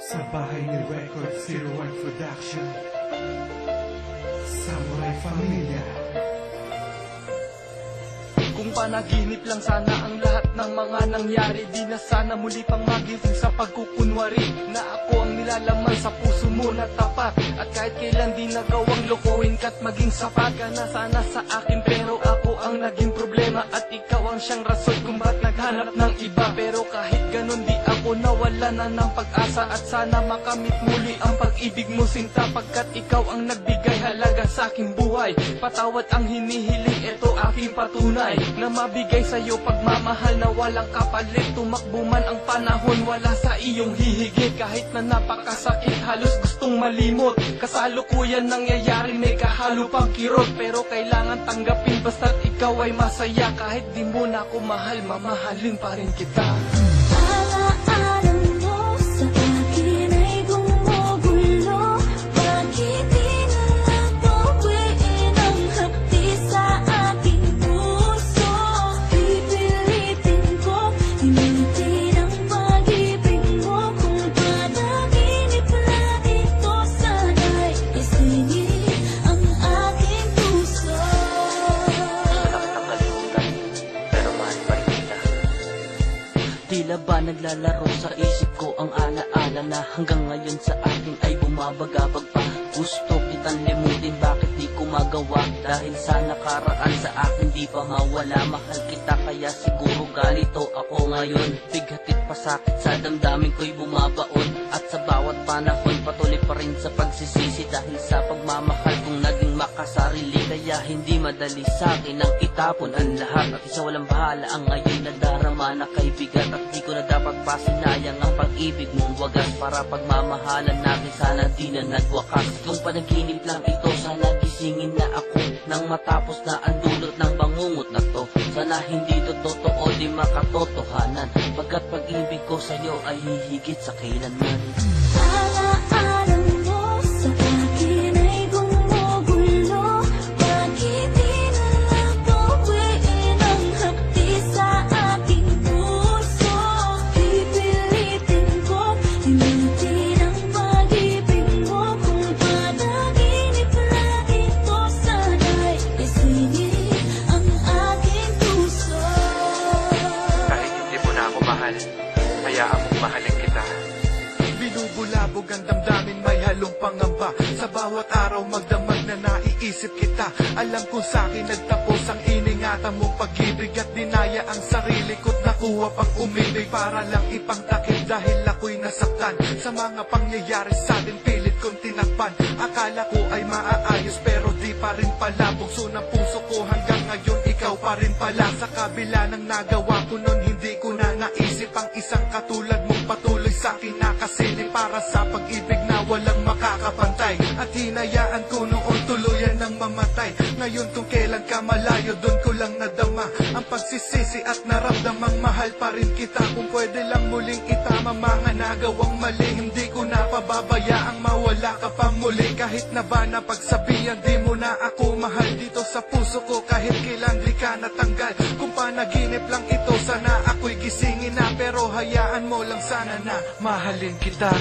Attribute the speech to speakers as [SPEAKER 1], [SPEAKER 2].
[SPEAKER 1] Sa bahay ni Record 01 Production, Samurai Familia.
[SPEAKER 2] Kung panaginip lang sana ang lahat ng mga nangyari, di na sana muli pang magising sa pagkukunwari na ako ang nilalaman sa puso mo na tapat. At kahit kailan di nagawang lokohin ka't maging sapat ka na sana sa akin, pero ako ang naging problema at ikaw ang siyang rason kung ba't naghanap ng iba. Pero kahit ganun di ako nawala na ng pag-asa at sana makamit muli ang pag-ibig mo sinta, pagkat ikaw ang nagbigay halaga sa aking buhay. Patawad ang hinihiling, ito aking patunay na mabigay sa'yo pagmamahal na walang kapalit. Tumakbo man ang panahon, wala sa iyong hihigit. Kahit na napakasakit, halos gustong malimot. Kasalukuyan nangyayari, may kahalo pang kirot. Pero kailangan tanggapin basta't ikaw ay masaya. Kahit di mo na ako mahal, mamahalin pa rin kita. Tila ba naglalaro sa isip ko ang alaala na hanggang ngayon sa akin ay bumabagabag pa. Gusto kitang limutin, bakit di ko magawa? Dahil sa nakaraan sa akin di pa mawala. Mahal kita kaya siguro ganito ako ngayon. Bighatid pa sakit sa damdamin ko'y bumabaon. At sa bawat panahon patuloy pa rin sa pagsisisi, dahil sa pagmamahal kong naging makasarili. Kaya hindi madali sa akin ang itapon ang lahat. At isa walang bahala ang ngayon na darama na kaibigan. At di ko na dapat pasinayang ang pag-ibig mong wagas. Para pagmamahalan natin sana di na nagwakas. Kung panaginip lang ito, sana gisingin na ako nang matapos na ang dulot ng bangungot na to. Sana hindi to totoo, di makatotohanan, pagkat pag-ibig ko sa'yo ay hihigit sa kailanman.
[SPEAKER 3] Alaala mo sa akin ay gumugulo. Bakit di na lang tuwiin ang hapdi sa aking puso? Pipilitin ko himutin ang pag-ibig mo. Kung panaginip lang ito, sana'y isingin ang aking puso.
[SPEAKER 1] Kahit hindi mo na ako mahal, hayaan mong mahalin kita.
[SPEAKER 4] Binubulabog ang damdamin, may halong pangamba. Sa bawat araw magdamag na naiisip kita. Alam kong sa'kin nagtapos ang iningatan mong pag-ibig. At dinaya ang sarili ko't nakuha pang umibig. Para lang ipangtakip dahil ako'y nasaktan sa mga pangyayari sa'tin, pilit kong tinakpan. Akala ko ay maaayos pero di pa rin pala. Bukso ng puso ko hanggang ngayon ikaw pa rin pala. Sa kabila ng nagawa ko nun, hindi ko na naisip ang isang katulad mong patuloy sa'kin nakasilip. Para sa pag-ibig na walang makakapantay, at hinayaan ko noon tuluyan ng mamatay. Ngayon kung kailan ka malayo, doon ko lang nadama ang pagsisisi at naramdamang mahal pa rin kita. Kung pwede lang muling itama mga nagawang mali, hindi ko na pababayaang mawala ka pa muli. Kahit na ba na pagsabihan di mo na ako mahal, dito sa puso ko kahit kailan di ka natanggal. Kung panaginip lang ito, sana ako'y gisingin na, pero hayaan mo lang sana na mahalin kita.